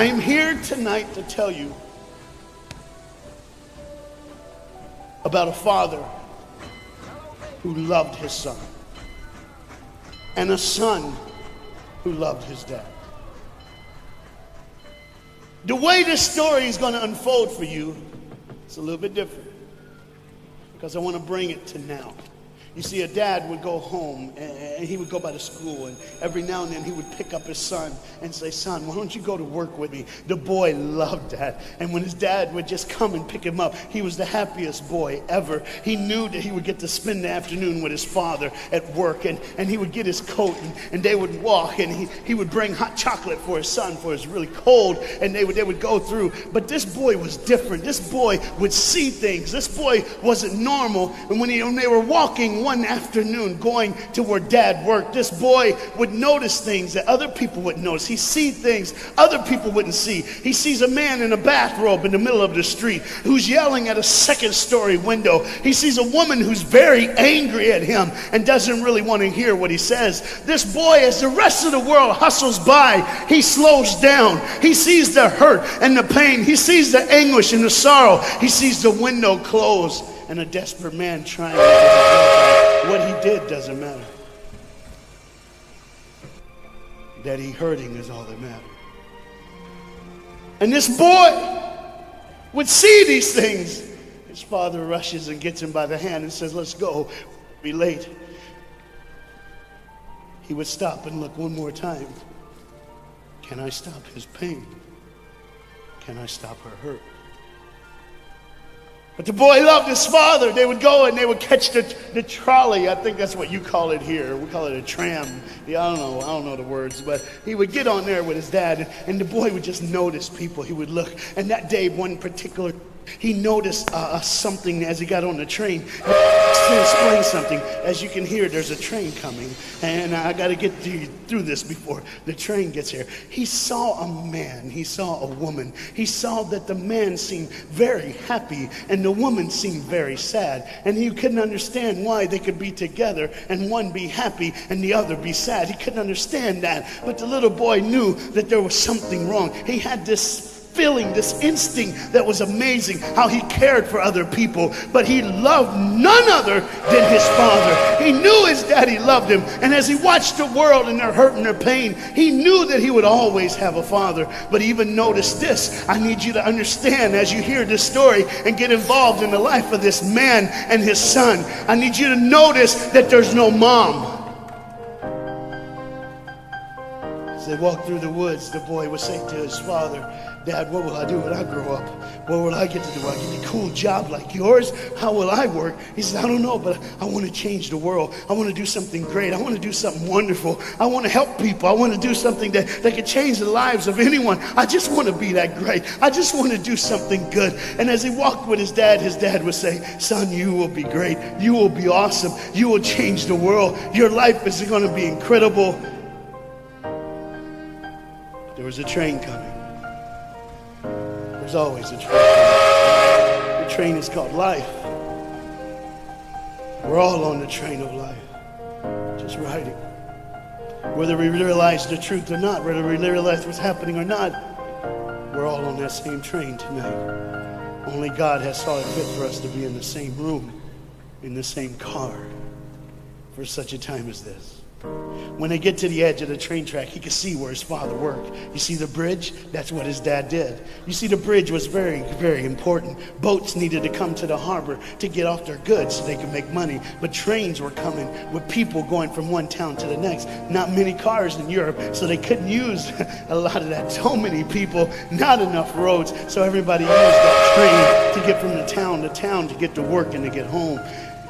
I'm here tonight to tell you about a father who loved his son and a son who loved his dad. The way this story is going to unfold for you, it's a little bit different because I want to bring it to now. You see, a dad would go home and he would go by the school, and every now and then he would pick up his son and say, "Son, why don't you go to work with me?" The boy loved that. And when his dad would just come and pick him up, he was the happiest boy ever. He knew that he would get to spend the afternoon with his father at work, and he would get his coat, and they would walk, and he would bring hot chocolate for his son, for it's really cold, and they would go through. But this boy was different. This boy would see things. This boy wasn't normal. And when they were walking one afternoon going to where dad worked, this boy would notice things that other people wouldn't notice. He see things other people wouldn't see. He sees a man in a bathrobe in the middle of the street who's yelling at a second-story window. He sees a woman who's very angry at him and doesn't really want to hear what he says. This boy, as the rest of the world hustles by, he slows down. He sees the hurt and the pain. He sees the anguish and the sorrow. He sees the window close and a desperate man trying to get his what he did doesn't matter. That he hurting is all that matters. And this boy would see these things. His father rushes and gets him by the hand and says, "Let's go, we'll be late." He would stop and look one more time. Can I stop his pain? Can I stop her hurt? But the boy loved his father. They would go and they would catch the trolley. I think that's what you call it here. We call it a tram. Yeah, I don't know the words. But he would get on there with his dad, and the boy would just notice people. He would look. And that day, one particular, he noticed something as he got on the train. To explain something, as you can hear, there's a train coming, and I got to get through this before the train gets here. He saw a man, he saw a woman. He saw that the man seemed very happy and the woman seemed very sad, and he couldn't understand why they could be together and one be happy and the other be sad. He couldn't understand that, but the little boy knew that there was something wrong. He had this feeling, this instinct that was amazing, how he cared for other people, but he loved none other than his father. He knew his daddy loved him, and as he watched the world and their hurt and their pain, he knew that he would always have a father. But even notice this, I need you to understand as you hear this story and get involved in the life of this man and his son, I need you to notice that there's no mom. As they walked through the woods, the boy would say to his father, "Dad, what will I do when I grow up? What will I get to do? I get a cool job like yours? How will I work?" He said, "I don't know, but I want to change the world. I want to do something great. I want to do something wonderful. I want to help people. I want to do something that can change the lives of anyone. I just want to be that great. I just want to do something good." And as he walked with his dad would say, "Son, you will be great. You will be awesome. You will change the world. Your life is going to be incredible." There was a train coming. There's always a train coming. The train is called life. We're all on the train of life, just riding. Whether we realize the truth or not, whether we realize what's happening or not, we're all on that same train tonight. Only God has saw it fit for us to be in the same room, in the same car, for such a time as this. When they get to the edge of the train track, he could see where his father worked. You see the bridge? That's what his dad did. You see, the bridge was very, very important. Boats needed to come to the harbor to get off their goods so they could make money. But trains were coming with people going from one town to the next. Not many cars in Europe, so they couldn't use a lot of that. So many people, not enough roads, so everybody used that train to get from the town to town to get to work and to get home.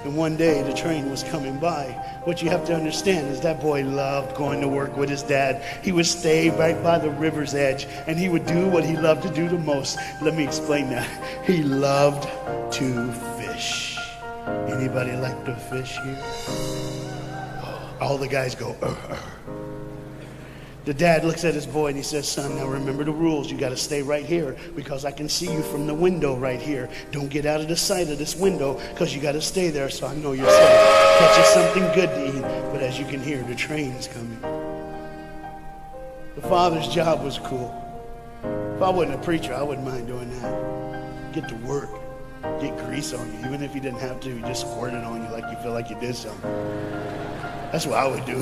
And one day the train was coming by. What you have to understand is that boy loved going to work with his dad. He would stay right by the river's edge, and he would do what he loved to do the most. Let me explain that. He loved to fish. Anybody like to fish here? Oh, all the guys go, The dad looks at his boy and he says, "Son, now remember the rules. You got to stay right here because I can see you from the window right here. Don't get out of the sight of this window because you got to stay there so I know you're safe. Catch you something good to eat." But as you can hear, the train is coming. The father's job was cool. If I wasn't a preacher, I wouldn't mind doing that. Get to work. Get grease on you. Even if you didn't have to, you just squirt it on you like you feel like you did something. That's what I would do.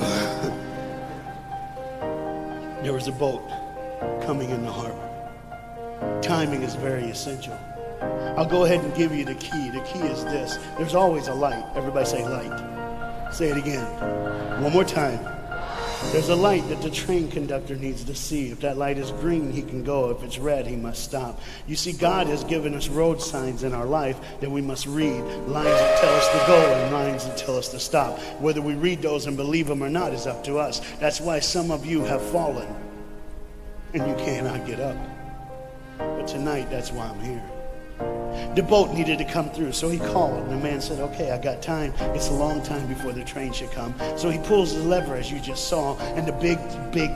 There was a boat coming in the harbor. Timing is very essential. I'll go ahead and give you the key. The key is this. There's always a light. Everybody say light. Say it again. One more time. There's a light that the train conductor needs to see. If that light is green, he can go. If it's red, he must stop. You see, God has given us road signs in our life that we must read. Lines that tell us to go and lines that tell us to stop. Whether we read those and believe them or not is up to us. That's why some of you have fallen and you cannot get up. But tonight, that's why I'm here. The boat needed to come through, so he called, and the man said, okay, I got time. It's a long time before the train should come. So he pulls the lever, as you just saw, and the big,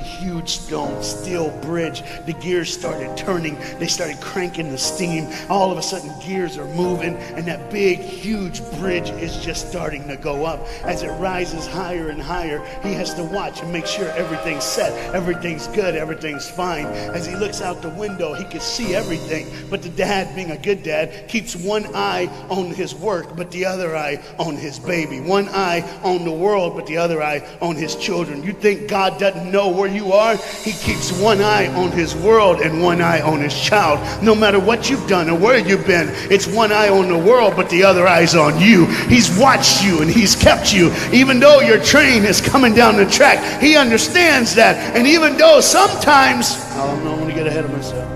huge steel bridge, the gears started turning. They started cranking the steam. All of a sudden, gears are moving, and that big, huge bridge is just starting to go up. As it rises higher and higher, he has to watch and make sure everything's set, everything's good, everything's fine. As he looks out the window, he can see everything, but the dad, being a good dad, keeps one eye on his work, but the other eye on his baby. One eye on the world, but the other eye on his children. You think God doesn't know where you are? He keeps one eye on his world and one eye on his child. No matter what you've done or where you've been, it's one eye on the world, but the other eye's on you. He's watched you and he's kept you. Even though your train is coming down the track, he understands that. And even though sometimes, I don't want to get ahead of myself.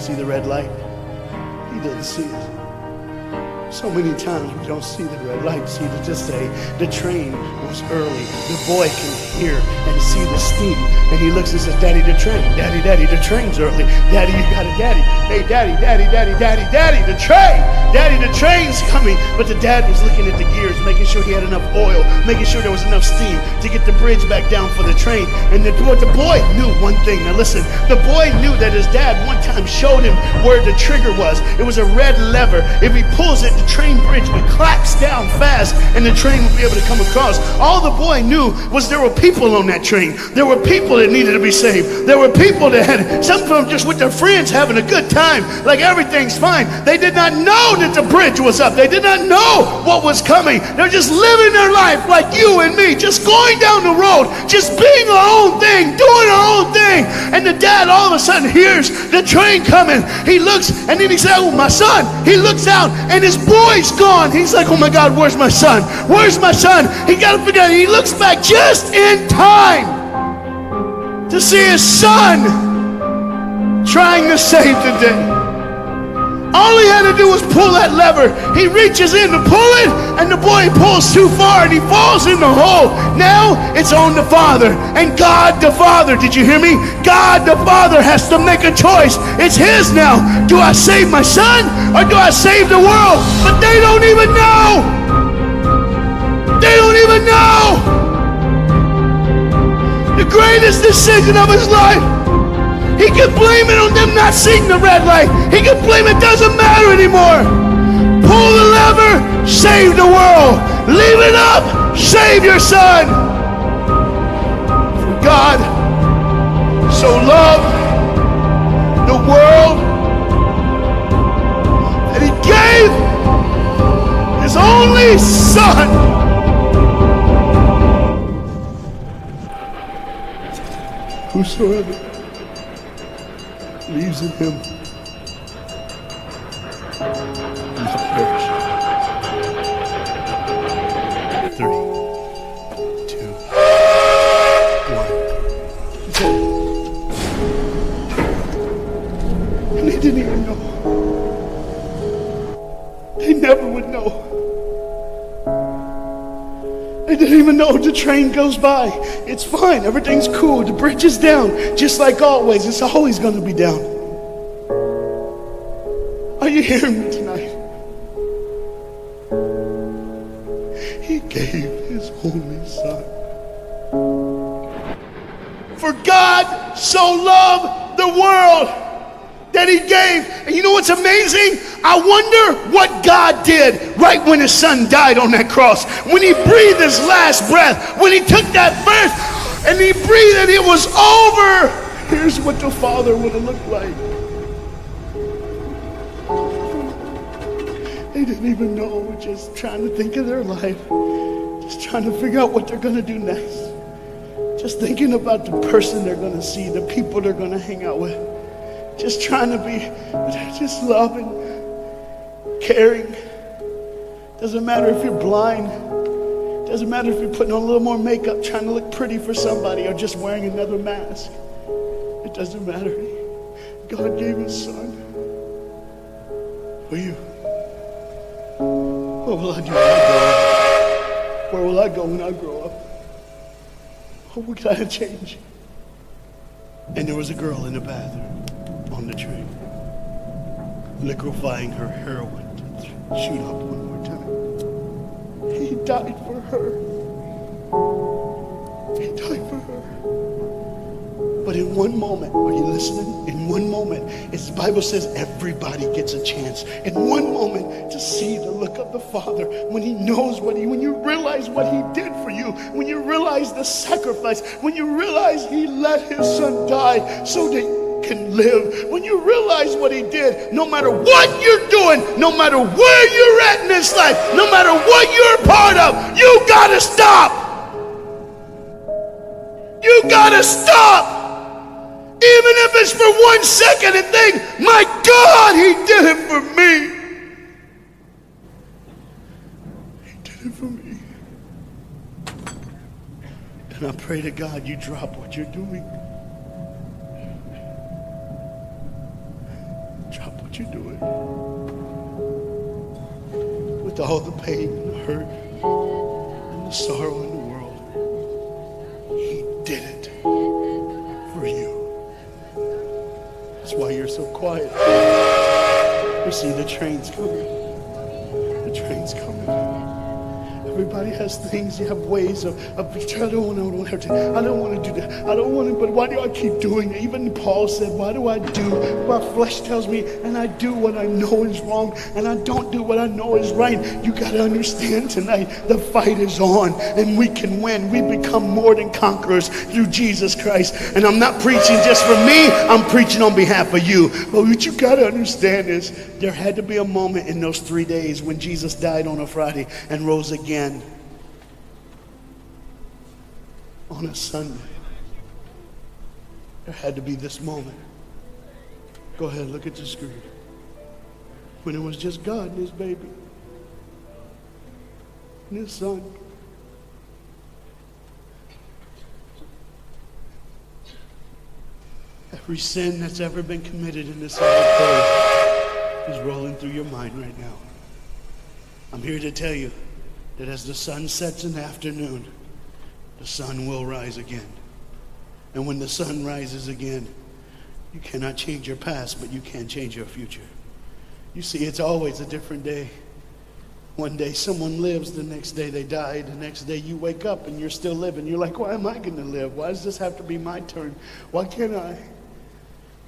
See the red light? He didn't see it. So many times we don't see the red light. See, to just say the train was early. The boy can hear and see the steam. And he looks and says, Daddy, the train. Daddy, Daddy, the train's early. Daddy, you got a daddy. Hey, Daddy, Daddy, Daddy, Daddy, Daddy, the train. Daddy, the train's coming. But the dad was looking at the gears, making sure he had enough oil, making sure there was enough steam to get the bridge back down for the train. And the boy knew one thing. Now listen, the boy knew that his dad one time showed him where the trigger was. It was a red lever. If he pulls it, the train bridge would collapse down fast and the train would be able to come across. All the boy knew was there were people on that train. There were people that needed to be saved. There were people that had, some of them just with their friends having a good time, like everything's fine. They did not know that the bridge was up. They did not know what was coming. They're just living their life like you and me, just going down the road, just being our own thing, doing our own thing. And the dad all of a sudden hears the train coming. He looks and then he says, oh, my son. He looks out and his boy's gone. He's like, oh my God, where's my son? Where's my son? He got to figure out. He looks back just in time to see his son trying to save the day. All he had to do was pull that lever. He reaches in to pull it, and the boy pulls too far, and he falls in the hole. Now it's on the father, and God the Father, did you hear me? God the Father has to make a choice. It's his now. Do I save my son, or do I save the world? But they don't even know. They don't even know. The greatest decision of his life. He could blame it on them not seeing the red light. He could blame it doesn't matter anymore. Pull the lever, save the world. Leave it up, save your son. For God so loved the world that he gave his only son. Whosoever believes in him will not perish. 3, 2, 1. And they didn't even know. They never would know. They didn't even know. The train goes by. It's fine. Everything's cool. The bridge is down. Just like always. It's always going to be down. Are you hearing me tonight? He gave his only son. For God so loved the world that he gave. And you know what's amazing? I wonder what God did right when his son died on that cross. When he breathed his last breath, when he took that breath and he breathed and it was over. Here's what the Father would have looked like. They didn't even know, just trying to think of their life, just trying to figure out what they're going to do next. Just thinking about the person they're going to see, the people they're going to hang out with. Just trying to be just loving, caring. Doesn't matter if you're blind. Doesn't matter if you're putting on a little more makeup, trying to look pretty for somebody, or just wearing another mask. It doesn't matter. God gave his son for you. What will I do when I grow up? Where will I go when I grow up? Oh, we gotta change. And there was a girl in the bathroom on the train, liquefying her heroin to shoot up one more time. He died for her. He died for her. But in one moment, are you listening? In one moment, as the Bible says, everybody gets a chance. In one moment, to see the look of the Father when he knows when you realize what he did for you, when you realize the sacrifice, when you realize he let his son die so that you can live, when you realize what he did, no matter what you're doing, no matter where you're at in this life, no matter what you're a part of, you gotta stop. You gotta stop. Even if it's for 1 second, and think, my God, he did it for me. He did it for me. And I pray to God you drop what you're doing. Drop what you're doing. With all the pain and the hurt and the sorrow in the world, he did it for you. That's why you're so quiet. You see, the train's coming. The train's coming. Everybody has things. You have ways of I don't want to do that. I don't want to, but why do I keep doing it? Even Paul said, why do I do what my flesh tells me, and I do what I know is wrong, and I don't do what I know is right? You got to understand tonight, the fight is on, and we can win. We become more than conquerors through Jesus Christ. And I'm not preaching just for me. I'm preaching on behalf of you. But what you got to understand is there had to be a moment in those 3 days when Jesus died on a Friday and rose again on a Sunday. There had to be this moment. Go ahead, look at the screen. When it was just God and his baby and his son. Every sin that's ever been committed in this earth is rolling through your mind right now. I'm here to tell you that as the sun sets in the afternoon, the sun will rise again. And when the sun rises again, you cannot change your past, but you can change your future. You see, it's always a different day. One day someone lives, the next day they die, the next day you wake up and you're still living. You're like, why am I going to live? Why does this have to be my turn? Why can't I?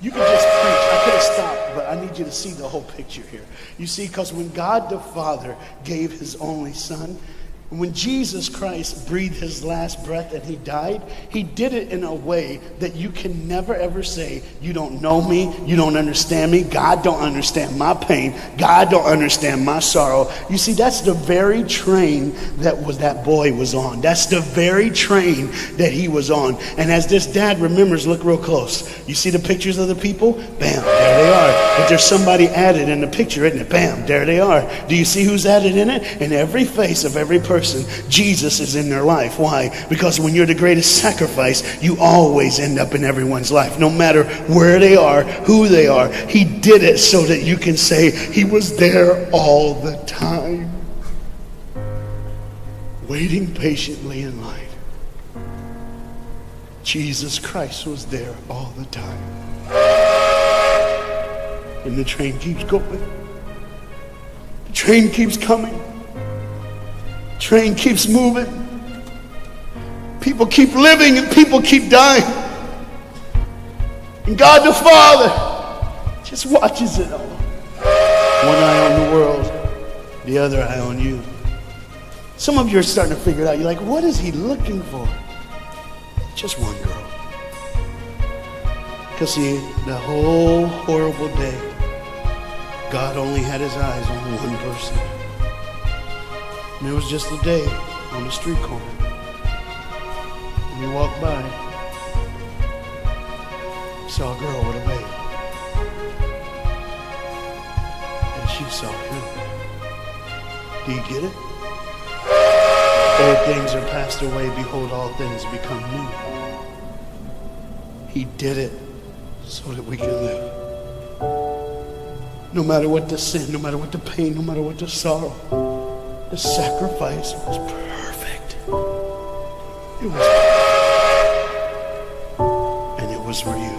You can just preach. I could have stopped, but I need you to see the whole picture here. You see, because when God the Father gave his only son, when Jesus Christ breathed his last breath and he died, he did it in a way that you can never ever say, you don't know me, you don't understand me, God don't understand my pain, God don't understand my sorrow. You see, that's the very train that boy was on. That's the very train that he was on. And as this dad remembers, look real close. You see the pictures of the people? Bam, there they are. But there's somebody added in the picture, isn't it? Bam, there they are. Do you see who's added in it? In every face of every person, Jesus is in their life. Why? Because when you're the greatest sacrifice, you always end up in everyone's life. No matter where they are, who they are, he did it so that you can say he was there all the time, waiting patiently in line. Jesus Christ was there all the time. And the train keeps going. The train keeps coming. Train keeps moving. People keep living and people keep dying. And God the Father just watches it all. One eye on the world, the other eye on you. Some of you are starting to figure it out. You're like, what is he looking for? Just one girl. Because see, the whole horrible day, God only had his eyes on one person. And it was just a day on the street corner. And he walked by, saw a girl with a baby. And she saw him. Do you get it? Old things are passed away. Behold, all things become new. He did it so that we can live. No matter what the sin, no matter what the pain, no matter what the sorrow, the sacrifice was perfect. It was perfect. And it was for you.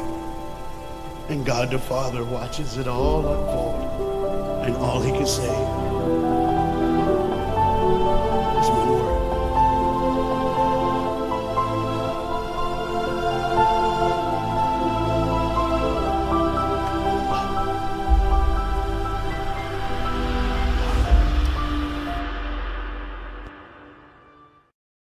And God the Father watches it all unfold. And all he can say